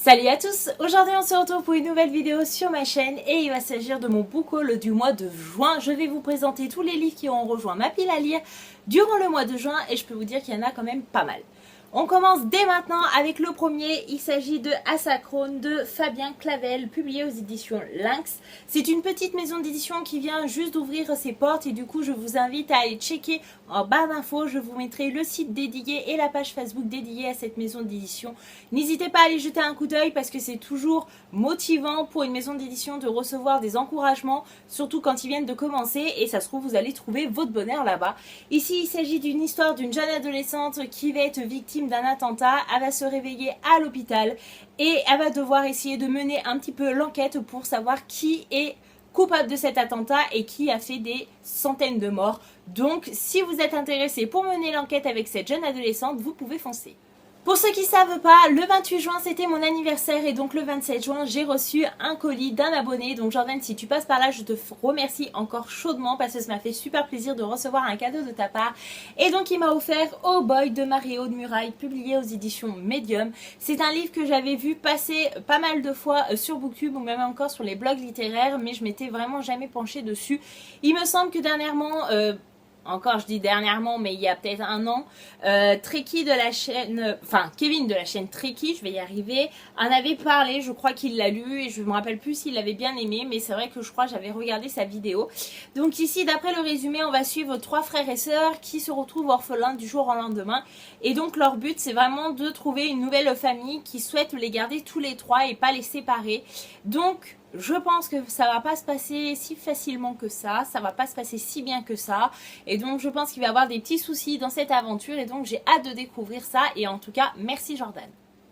Salut à tous, aujourd'hui on se retrouve pour une nouvelle vidéo sur ma chaîne et il va s'agir de mon book haul du mois de juin. Je vais vous présenter tous les livres qui ont rejoint ma pile à lire durant le mois de juin et je peux vous dire qu'il y en a quand même pas mal. On commence dès maintenant avec le premier, il s'agit de Asachrone de Fabien Clavel, publié aux éditions Lynx. C'est une petite maison d'édition qui vient juste d'ouvrir ses portes et du coup je vous invite à aller checker en barre d'infos. Je vous mettrai le site dédié et la page Facebook dédiée à cette maison d'édition. N'hésitez pas à aller jeter un coup d'œil parce que c'est toujours motivant pour une maison d'édition de recevoir des encouragements, surtout quand ils viennent de commencer et ça se trouve vous allez trouver votre bonheur là-bas. Ici il s'agit d'une histoire d'une jeune adolescente qui va être victime d'un attentat, elle va se réveiller à l'hôpital et elle va devoir essayer de mener un petit peu l'enquête pour savoir qui est coupable de cet attentat et qui a fait des centaines de morts. Donc si vous êtes intéressé pour mener l'enquête avec cette jeune adolescente, vous pouvez foncer. Pour ceux qui ne savent pas, le 28 juin c'était mon anniversaire et donc le 27 juin j'ai reçu un colis d'un abonné. Donc Jordan, si tu passes par là, je te remercie encore chaudement parce que ça m'a fait super plaisir de recevoir un cadeau de ta part. Et donc il m'a offert Oh Boy de Marie-Aude Muraille, publié aux éditions Medium. C'est un livre que j'avais vu passer pas mal de fois sur Booktube ou même encore sur les blogs littéraires, mais je m'étais vraiment jamais penchée dessus. Il me semble que dernièrement... encore je dis dernièrement, mais il y a peut-être un an, Trekkie de la chaîne, Kevin de la chaîne Trekkie, je vais y arriver, en avait parlé, je crois qu'il l'a lu et je me rappelle plus s'il l'avait bien aimé, mais c'est vrai que je crois que j'avais regardé sa vidéo. Donc ici, d'après le résumé, on va suivre 3 frères et sœurs qui se retrouvent orphelins du jour au lendemain. Et donc leur but, c'est vraiment de trouver une nouvelle famille qui souhaite les garder tous les 3 et pas les séparer. Donc... je pense que ça va pas se passer si facilement que ça va pas se passer si bien que ça et donc je pense qu'il va y avoir des petits soucis dans cette aventure et donc j'ai hâte de découvrir ça et en tout cas merci Jordan.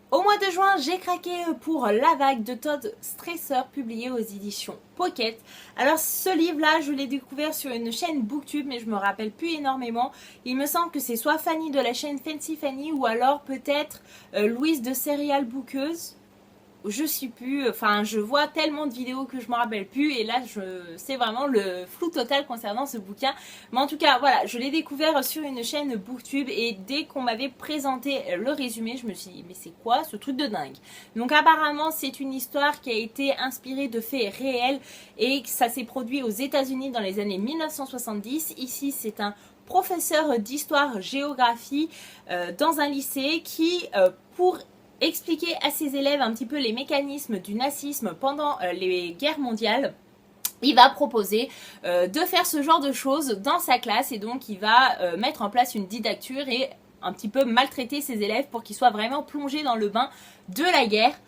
Au mois de juin, j'ai craqué pour La Vague de Todd Stresser, publié aux éditions Pocket. Alors ce livre-là, je l'ai découvert sur une chaîne Booktube, mais je me rappelle plus énormément. Il me semble que c'est soit Fanny de la chaîne Fancy Fanny ou alors peut-être Louise de Serial Bookeuse. Je sais plus, je vois tellement de vidéos que je me rappelle plus et là c'est vraiment le flou total concernant ce bouquin. Mais en tout cas voilà, je l'ai découvert sur une chaîne Booktube et dès qu'on m'avait présenté le résumé, je me suis dit mais c'est quoi ce truc de dingue? Donc apparemment c'est une histoire qui a été inspirée de faits réels et que ça s'est produit aux États-Unis dans les années 1970. Ici c'est un professeur d'histoire-géographie dans un lycée qui pour expliquer à ses élèves un petit peu les mécanismes du nazisme pendant les guerres mondiales. Il va proposer de faire ce genre de choses dans sa classe et donc il va mettre en place une didacture et un petit peu maltraiter ses élèves pour qu'ils soient vraiment plongés dans le bain de la guerre.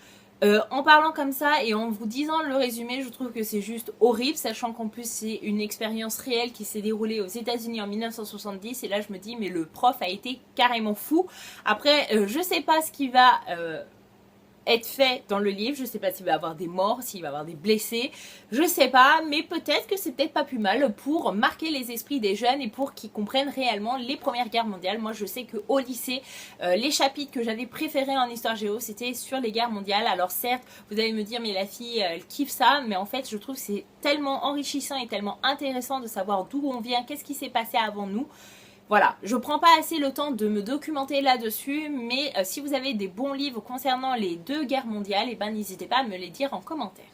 En parlant comme ça et en vous disant le résumé, je trouve que c'est juste horrible, sachant qu'en plus c'est une expérience réelle qui s'est déroulée aux États-Unis en 1970 et là je me dis mais le prof a été carrément fou. Après je sais pas ce qui va être fait dans le livre, je sais pas s'il va y avoir des morts, s'il va y avoir des blessés, je sais pas, mais peut-être que c'est peut-être pas plus mal pour marquer les esprits des jeunes et pour qu'ils comprennent réellement les premières guerres mondiales. Moi je sais qu'au lycée, les chapitres que j'avais préférés en histoire géo c'était sur les guerres mondiales. Alors certes, vous allez me dire mais la fille elle kiffe ça, mais en fait je trouve que c'est tellement enrichissant et tellement intéressant de savoir d'où on vient, qu'est-ce qui s'est passé avant nous. Voilà, je prends pas assez le temps de me documenter là-dessus, mais si vous avez des bons livres concernant les 2 guerres mondiales, et ben n'hésitez pas à me les dire en commentaire.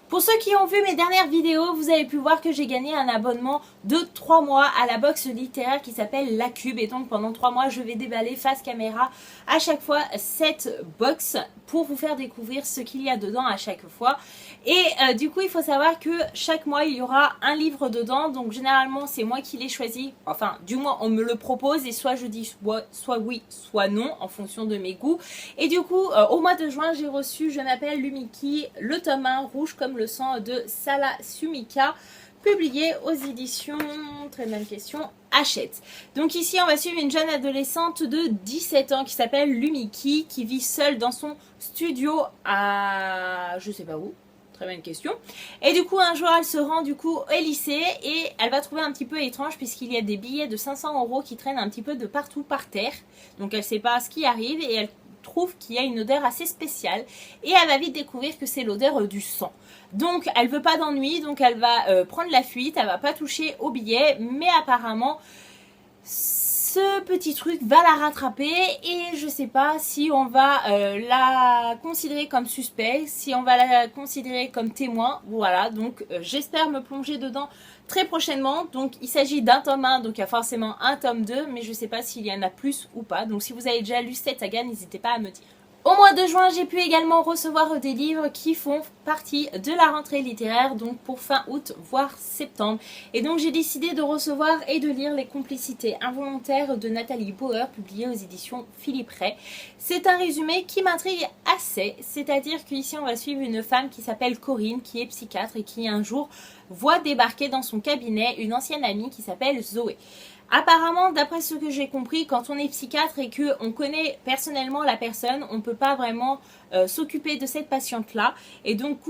Pour ceux qui ont vu mes dernières vidéos, vous avez pu voir que j'ai gagné un abonnement de 3 mois à la box littéraire qui s'appelle La Cube. Et donc pendant 3 mois, je vais déballer face caméra à chaque fois cette box pour vous faire découvrir ce qu'il y a dedans à chaque fois. Et du coup, il faut savoir que chaque mois, il y aura un livre dedans. Donc généralement, c'est moi qui l'ai choisi. Enfin, du moins, on me le propose et soit je dis soit oui, soit non en fonction de mes goûts. Et du coup, au mois de juin, j'ai reçu Je m'appelle Lumiki, le tome 1, rouge comme le sang de Sala Sumika, publié aux éditions, très bonne question, Hachette. Donc ici on va suivre une jeune adolescente de 17 ans qui s'appelle Lumiki, qui vit seule dans son studio à je sais pas où. Très bonne question. Et du coup un jour elle se rend du coup au lycée et elle va trouver un petit peu étrange puisqu'il y a des billets de 500 € qui traînent un petit peu de partout par terre. Donc elle sait pas ce qui arrive et elle trouve qu'il y a une odeur assez spéciale et elle va vite découvrir que c'est l'odeur du sang. Donc elle veut pas d'ennui, donc elle va prendre la fuite, elle va pas toucher au billet, mais apparemment ce petit truc va la rattraper et je sais pas si on va la considérer comme suspect, si on va la considérer comme témoin. Voilà, donc j'espère me plonger dedans très prochainement. Donc il s'agit d'un tome 1, donc il y a forcément un tome 2, mais je sais pas s'il y en a plus ou pas. Donc si vous avez déjà lu cette saga, n'hésitez pas à me dire. Au mois de juin, j'ai pu également recevoir des livres qui font partie de la rentrée littéraire, donc pour fin août, voire septembre. Et donc j'ai décidé de recevoir et de lire Les Complicités involontaires de Nathalie Bauer, publié aux éditions Philippe Ray. C'est un résumé qui m'intrigue assez, c'est-à-dire qu'ici on va suivre une femme qui s'appelle Corinne, qui est psychiatre et qui un jour voit débarquer dans son cabinet une ancienne amie qui s'appelle Zoé. Apparemment, d'après ce que j'ai compris, quand on est psychiatre et qu'on connaît personnellement la personne, on ne peut pas vraiment s'occuper de cette patiente-là. Et donc,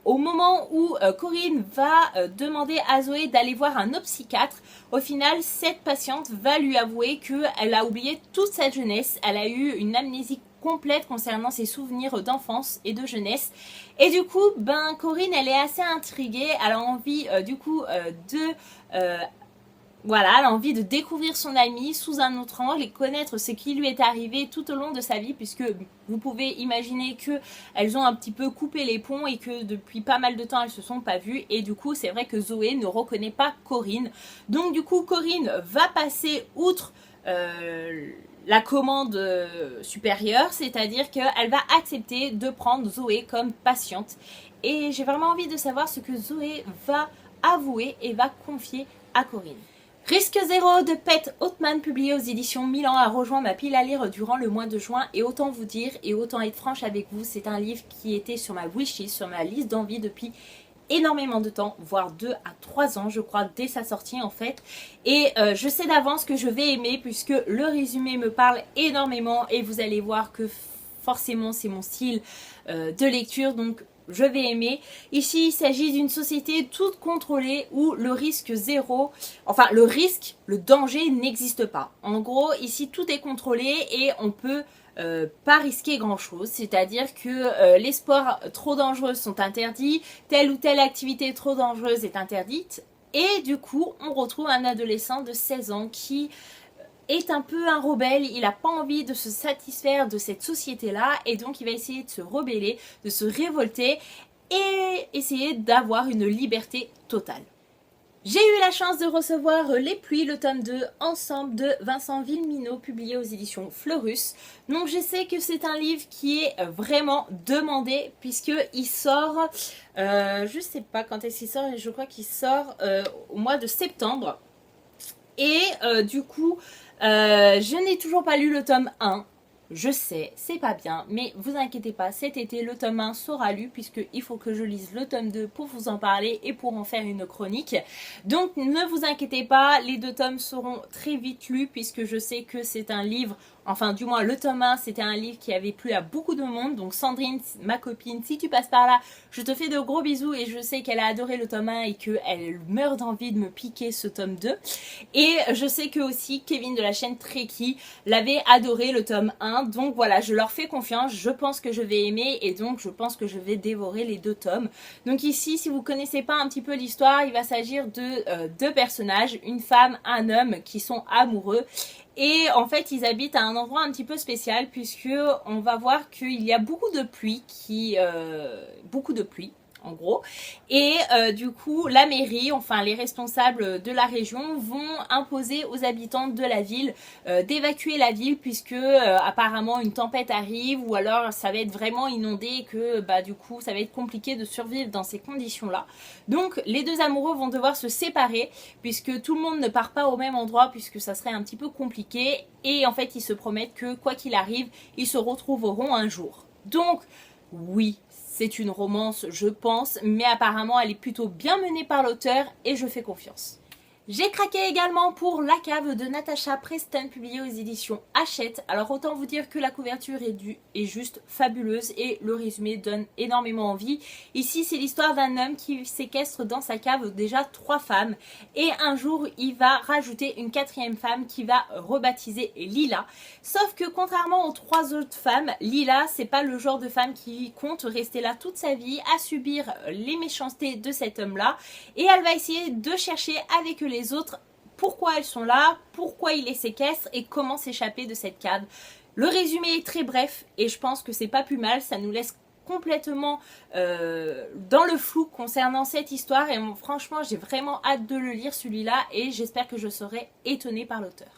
au moment où Corinne va demander à Zoé d'aller voir un autre psychiatre, au final, cette patiente va lui avouer qu'elle a oublié toute sa jeunesse. Elle a eu une amnésie complète concernant ses souvenirs d'enfance et de jeunesse. Et du coup, Corinne, elle est assez intriguée. Elle a envie, voilà, elle a envie de découvrir son amie sous un autre angle et connaître ce qui lui est arrivé tout au long de sa vie, puisque vous pouvez imaginer qu'elles ont un petit peu coupé les ponts et que depuis pas mal de temps elles se sont pas vues, et du coup c'est vrai que Zoé ne reconnaît pas Corinne. Donc du coup Corinne va passer outre la commande supérieure, c'est-à-dire qu'elle va accepter de prendre Zoé comme patiente, et j'ai vraiment envie de savoir ce que Zoé va avouer et va confier à Corinne. Risque zéro de Pet Ottman, publié aux éditions Milan, a rejoint ma pile à lire durant le mois de juin, et autant vous dire et autant être franche avec vous, c'est un livre qui était sur ma wishlist, sur ma liste d'envie depuis énormément de temps, voire 2 à 3 ans je crois, dès sa sortie en fait, et je sais d'avance que je vais aimer puisque le résumé me parle énormément et vous allez voir que forcément c'est mon style de lecture, donc je vais aimer. Ici, il s'agit d'une société toute contrôlée où le risque zéro, enfin le danger n'existe pas. En gros, ici, tout est contrôlé et on peut pas risquer grand chose. C'est-à-dire que les sports trop dangereux sont interdits, telle ou telle activité trop dangereuse est interdite. Et du coup, on retrouve un adolescent de 16 ans qui est un peu un rebelle, il n'a pas envie de se satisfaire de cette société-là et donc il va essayer de se rebeller, de se révolter et essayer d'avoir une liberté totale. J'ai eu la chance de recevoir Les Pluies, le tome 2, Ensemble de Vincent Villeminot, publié aux éditions Fleurus. Donc je sais que c'est un livre qui est vraiment demandé puisqu'il sort, je sais pas quand est-ce qu'il sort, je crois qu'il sort au mois de septembre. Et du coup, je n'ai toujours pas lu le tome 1. Je sais, c'est pas bien, mais vous inquiétez pas, cet été le tome 1 sera lu puisqu'il faut que je lise le tome 2 pour vous en parler et pour en faire une chronique. Donc ne vous inquiétez pas, les 2 tomes seront très vite lus puisque je sais que c'est un livre, enfin du moins le tome 1 c'était un livre qui avait plu à beaucoup de monde. Donc Sandrine, ma copine, si tu passes par là, je te fais de gros bisous et je sais qu'elle a adoré le tome 1 et qu'elle meurt d'envie de me piquer ce tome 2. Et je sais que aussi Kevin de la chaîne Trekkie l'avait adoré le tome 1. Donc voilà, je leur fais confiance, je pense que je vais aimer et donc je pense que je vais dévorer les 2 tomes. Donc ici, si vous connaissez pas un petit peu l'histoire, il va s'agir de 2 personnages, une femme, un homme qui sont amoureux. Et en fait, ils habitent à un endroit un petit peu spécial puisque on va voir qu'il y a beaucoup de pluie en gros, et du coup la mairie, enfin les responsables de la région vont imposer aux habitants de la ville d'évacuer la ville puisque apparemment une tempête arrive ou alors ça va être vraiment inondé et que du coup ça va être compliqué de survivre dans ces conditions là. Donc les 2 amoureux vont devoir se séparer puisque tout le monde ne part pas au même endroit puisque ça serait un petit peu compliqué, et en fait ils se promettent que quoi qu'il arrive ils se retrouveront un jour. Donc oui, c'est une romance, je pense, mais apparemment elle est plutôt bien menée par l'auteur et je fais confiance. J'ai craqué également pour La Cave de Natasha Preston, publiée aux éditions Hachette. Alors autant vous dire que la couverture est juste fabuleuse et le résumé donne énormément envie. Ici c'est l'histoire d'un homme qui séquestre dans sa cave déjà 3 femmes et un jour il va rajouter une 4e femme qui va rebaptiser Lila. Sauf que contrairement aux 3 autres femmes, Lila c'est pas le genre de femme qui compte rester là toute sa vie à subir les méchancetés de cet homme là, et elle va essayer de chercher avec les autres pourquoi elles sont là, pourquoi il les séquestre et comment s'échapper de cette cave. Le résumé est très bref et je pense que c'est pas plus mal, ça nous laisse complètement dans le flou concernant cette histoire et franchement j'ai vraiment hâte de le lire celui-là et j'espère que je serai étonnée par l'auteur.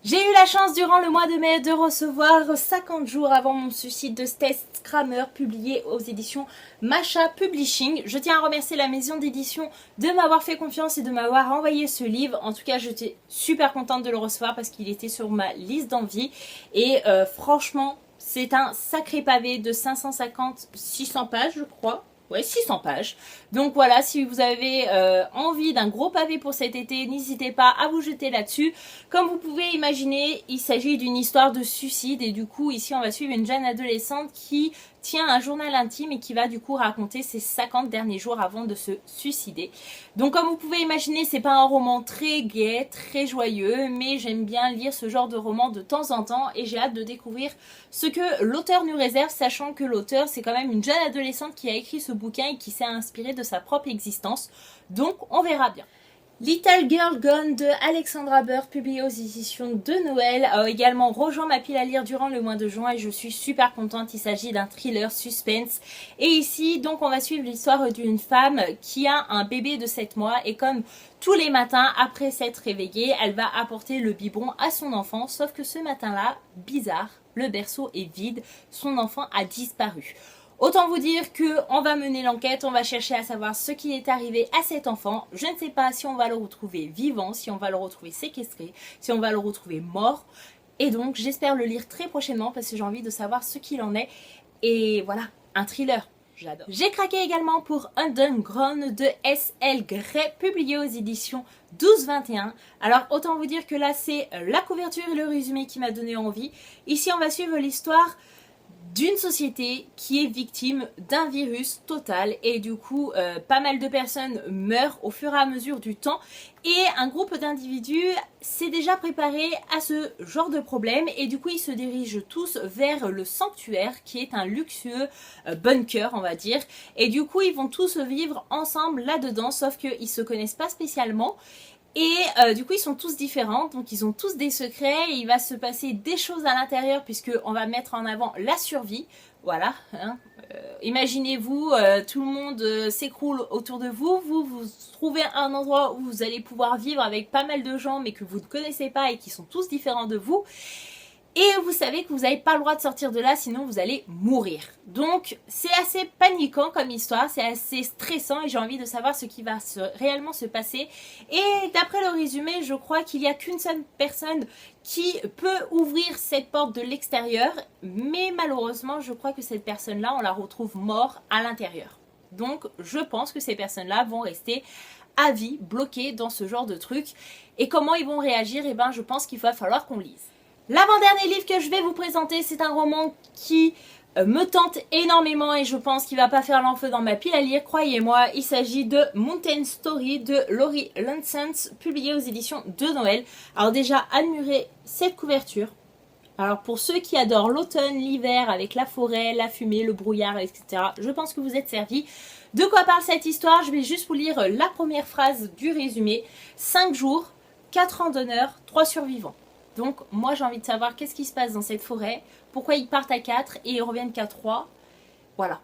J'ai eu la chance durant le mois de mai de recevoir 50 jours avant mon suicide de Tess Kramer publié aux éditions Masha Publishing. Je tiens à remercier la maison d'édition de m'avoir fait confiance et de m'avoir envoyé ce livre. En tout cas, j'étais super contente de le recevoir parce qu'il était sur ma liste d'envie. Et franchement, c'est un sacré pavé de 550-600 pages, je crois. Ouais, 600 pages. Donc voilà, si vous avez envie d'un gros pavé pour cet été, n'hésitez pas à vous jeter là-dessus. Comme vous pouvez imaginer, il s'agit d'une histoire de suicide et du coup, ici, on va suivre une jeune adolescente qui tient un journal intime et qui va du coup raconter ses 50 derniers jours avant de se suicider. Donc comme vous pouvez imaginer, c'est pas un roman très gai, très joyeux, mais j'aime bien lire ce genre de roman de temps en temps et j'ai hâte de découvrir ce que l'auteur nous réserve, sachant que l'auteur c'est quand même une jeune adolescente qui a écrit ce bouquin et qui s'est inspirée de sa propre existence. Donc on verra bien. Little Girl Gone de Alexandra Burr, publié aux éditions de Noël, a également rejoint ma pile à lire durant le mois de juin et je suis super contente. Il s'agit d'un thriller suspense. Et ici, donc, on va suivre l'histoire d'une femme qui a un bébé de 7 mois et comme tous les matins, après s'être réveillée, elle va apporter le biberon à son enfant. Sauf que ce matin-là, bizarre, le berceau est vide, son enfant a disparu. Autant vous dire qu'on va mener l'enquête, on va chercher à savoir ce qui est arrivé à cet enfant. Je ne sais pas si on va le retrouver vivant, si on va le retrouver séquestré, si on va le retrouver mort. Et donc j'espère le lire très prochainement parce que j'ai envie de savoir ce qu'il en est. Et voilà, un thriller. J'adore. J'ai craqué également pour Underground de S.L. Gray, publié aux éditions 12-21. Alors autant vous dire que là c'est la couverture et le résumé qui m'a donné envie. Ici on va suivre l'histoire d'une société qui est victime d'un virus total et du coup pas mal de personnes meurent au fur et à mesure du temps et un groupe d'individus s'est déjà préparé à ce genre de problème et du coup ils se dirigent tous vers le sanctuaire qui est un luxueux bunker on va dire et du coup ils vont tous vivre ensemble là-dedans sauf qu'ils se connaissent pas spécialement. Et du coup ils sont tous différents, donc ils ont tous des secrets, et il va se passer des choses à l'intérieur puisque on va mettre en avant la survie, voilà. Hein. Imaginez-vous, tout le monde s'écroule autour de vous, vous trouvez un endroit où vous allez pouvoir vivre avec pas mal de gens mais que vous ne connaissez pas et qui sont tous différents de vous. Et vous savez que vous n'avez pas le droit de sortir de là, sinon vous allez mourir. Donc c'est assez paniquant comme histoire, c'est assez stressant et j'ai envie de savoir ce qui va réellement se passer. Et d'après le résumé, je crois qu'il n'y a qu'une seule personne qui peut ouvrir cette porte de l'extérieur. Mais malheureusement, je crois que cette personne-là, on la retrouve morte à l'intérieur. Donc je pense que ces personnes-là vont rester à vie, bloquées dans ce genre de truc. Et comment ils vont réagir, eh ben, je pense qu'il va falloir qu'on lise. L'avant-dernier livre que je vais vous présenter, c'est un roman qui me tente énormément et je pense qu'il va pas faire l'enfeu dans ma pile à lire, croyez-moi. Il s'agit de Mountain Story de Laurie Lansens, publié aux éditions de Noël. Alors déjà, admirez cette couverture. Alors pour ceux qui adorent l'automne, l'hiver, avec la forêt, la fumée, le brouillard, etc., je pense que vous êtes servis. De quoi parle cette histoire? Je vais juste vous lire la première phrase du résumé. 5 jours, 4 randonneurs, 3 survivants. Donc moi j'ai envie de savoir qu'est-ce qui se passe dans cette forêt, pourquoi ils partent à 4 et ils reviennent qu'à 3. Voilà.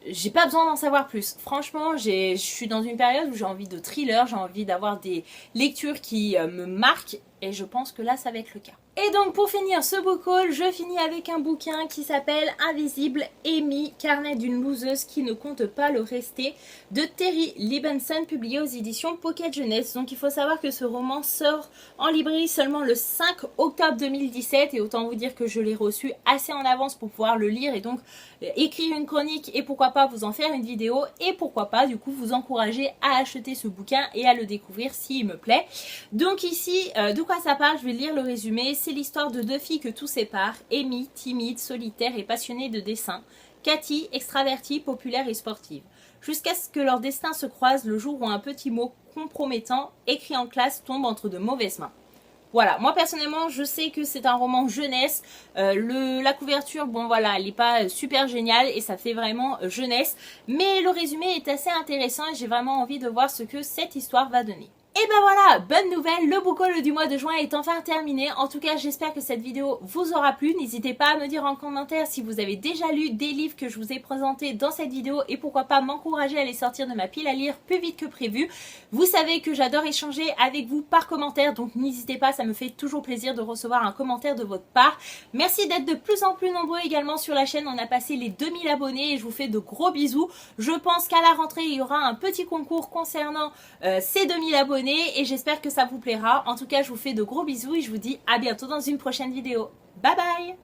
J'ai pas besoin d'en savoir plus. Franchement, je suis dans une période où j'ai envie de thriller, j'ai envie d'avoir des lectures qui me marquent et je pense que là ça va être le cas. Et donc pour finir ce book haul, je finis avec un bouquin qui s'appelle Invisible Amy, carnet d'une loseuse qui ne compte pas le rester, de Terry Libenson, publié aux éditions Pocket Jeunesse. Donc il faut savoir que ce roman sort en librairie seulement le 5 octobre 2017 et autant vous dire que je l'ai reçu assez en avance pour pouvoir le lire et donc écrire une chronique et pourquoi pas vous en faire une vidéo et pourquoi pas du coup vous encourager à acheter ce bouquin et à le découvrir s'il me plaît. Donc ici, de quoi ça parle? Je vais lire le résumé. C'est l'histoire de 2 filles que tout sépare, Amy, timide, solitaire et passionnée de dessin, Cathy, extravertie, populaire et sportive, jusqu'à ce que leur destin se croise le jour où un petit mot compromettant écrit en classe tombe entre de mauvaises mains. Voilà, moi personnellement je sais que c'est un roman jeunesse, la couverture, bon voilà, elle n'est pas super géniale et ça fait vraiment jeunesse, mais le résumé est assez intéressant et j'ai vraiment envie de voir ce que cette histoire va donner. Et ben voilà, bonne nouvelle, le book haul du mois de juin est enfin terminé. En tout cas, j'espère que cette vidéo vous aura plu. N'hésitez pas à me dire en commentaire si vous avez déjà lu des livres que je vous ai présentés dans cette vidéo et pourquoi pas m'encourager à les sortir de ma pile à lire plus vite que prévu. Vous savez que j'adore échanger avec vous par commentaire, donc n'hésitez pas, ça me fait toujours plaisir de recevoir un commentaire de votre part. Merci d'être de plus en plus nombreux également sur la chaîne, on a passé les 2000 abonnés et je vous fais de gros bisous. Je pense qu'à la rentrée, il y aura un petit concours concernant ces 2000 abonnés et j'espère que ça vous plaira. En tout cas, je vous fais de gros bisous et je vous dis à bientôt dans une prochaine vidéo. Bye bye!